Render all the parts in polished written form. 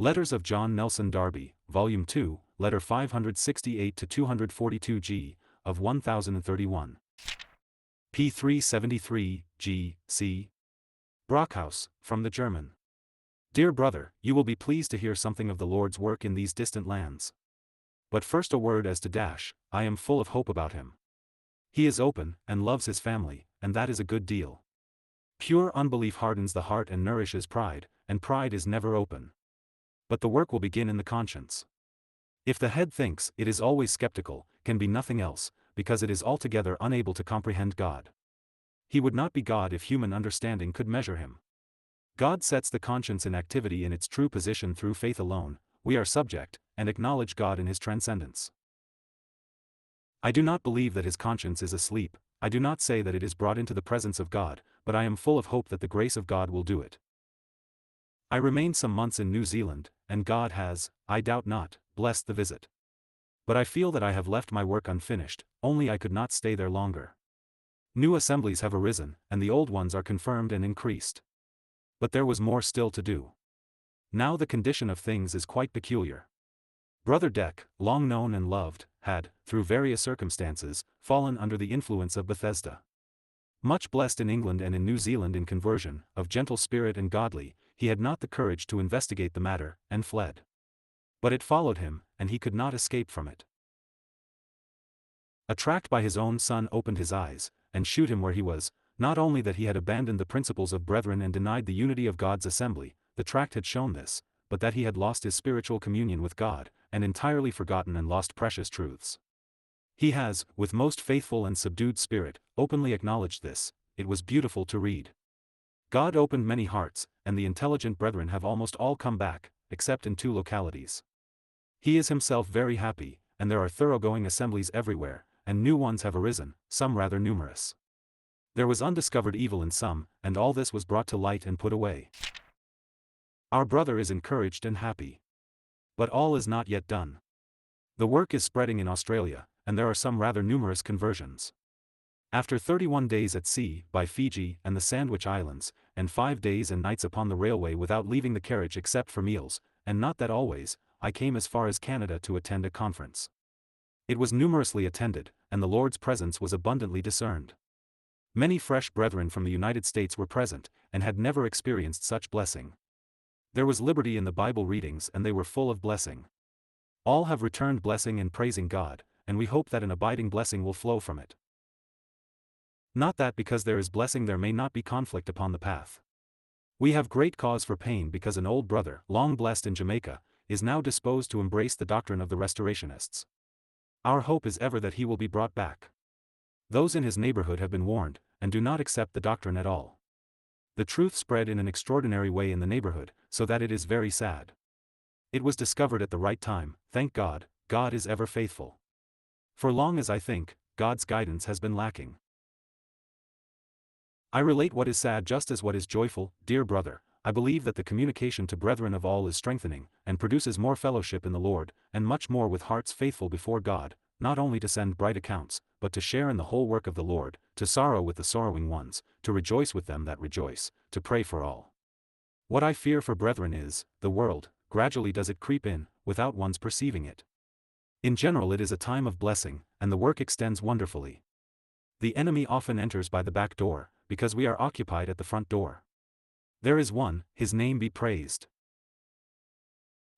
Letters of John Nelson Darby, Volume 2, Letter 568 to 242 G, of 1031. p. 373, G, C. Brockhaus, from the German. Dear brother, you will be pleased to hear something of the Lord's work in these distant lands. But first a word as to Dash. I am full of hope about him. He is open, and loves his family, and that is a good deal. Pure unbelief hardens the heart and nourishes pride, and pride is never open. But the work will begin in the conscience. If the head thinks it is always skeptical, can be nothing else, because it is altogether unable to comprehend God. He would not be God if human understanding could measure him. God sets the conscience in activity in its true position through faith alone. We are subject, and acknowledge God in his transcendence. I do not believe that his conscience is asleep. I do not say that it is brought into the presence of God, but I am full of hope that the grace of God will do it. I remained some months in New Zealand, and God has, I doubt not, blessed the visit. But I feel that I have left my work unfinished, only I could not stay there longer. New assemblies have arisen, and the old ones are confirmed and increased. But there was more still to do. Now the condition of things is quite peculiar. Brother Deck, long known and loved, had, through various circumstances, fallen under the influence of Bethesda. Much blessed in England and in New Zealand in conversion, of gentle spirit and godly, he had not the courage to investigate the matter, and fled. But it followed him, and he could not escape from it. A tract by his own son opened his eyes, and shewed him where he was, not only that he had abandoned the principles of brethren and denied the unity of God's assembly, the tract had shown this, but that he had lost his spiritual communion with God, and entirely forgotten and lost precious truths. He has, with most faithful and subdued spirit, openly acknowledged this. It was beautiful to read. God opened many hearts, and the intelligent brethren have almost all come back, except in 2 localities. He is himself very happy, and there are thoroughgoing assemblies everywhere, and new ones have arisen, some rather numerous. There was undiscovered evil in some, and all this was brought to light and put away. Our brother is encouraged and happy. But all is not yet done. The work is spreading in Australia, and there are some rather numerous conversions. After 31 days at sea, by Fiji and the Sandwich Islands, and 5 days and nights upon the railway without leaving the carriage except for meals, and not that always, I came as far as Canada to attend a conference. It was numerously attended, and the Lord's presence was abundantly discerned. Many fresh brethren from the United States were present, and had never experienced such blessing. There was liberty in the Bible readings and they were full of blessing. All have returned blessing and praising God, and we hope that an abiding blessing will flow from it. Not that because there is blessing there may not be conflict upon the path. We have great cause for pain because an old brother, long blessed in Jamaica, is now disposed to embrace the doctrine of the Restorationists. Our hope is ever that he will be brought back. Those in his neighborhood have been warned, and do not accept the doctrine at all. The truth spread in an extraordinary way in the neighborhood, so that it is very sad. It was discovered at the right time. Thank God, God is ever faithful. For long as I think, God's guidance has been lacking. I relate what is sad just as what is joyful. Dear brother, I believe that the communication to brethren of all is strengthening, and produces more fellowship in the Lord, and much more with hearts faithful before God, not only to send bright accounts, but to share in the whole work of the Lord, to sorrow with the sorrowing ones, to rejoice with them that rejoice, to pray for all. What I fear for brethren is, the world, gradually does it creep in, without one's perceiving it. In general it is a time of blessing, and the work extends wonderfully. The enemy often enters by the back door, because we are occupied at the front door. There is one, his name be praised,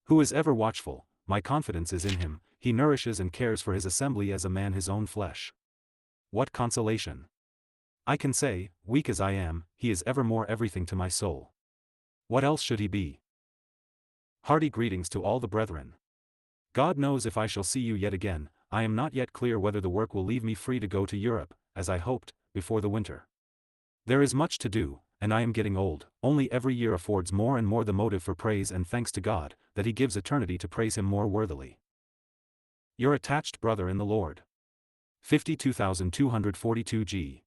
who is ever watchful. My confidence is in him. He nourishes and cares for his assembly as a man his own flesh. What consolation! I can say, weak as I am, he is evermore everything to my soul. What else should he be? Hearty greetings to all the brethren. God knows if I shall see you yet again. I am not yet clear whether the work will leave me free to go to Europe, as I hoped, before the winter. There is much to do, and I am getting old. Only every year affords more and more the motive for praise and thanks to God, that he gives eternity to praise him more worthily. Your attached brother in the Lord. 52,242 G.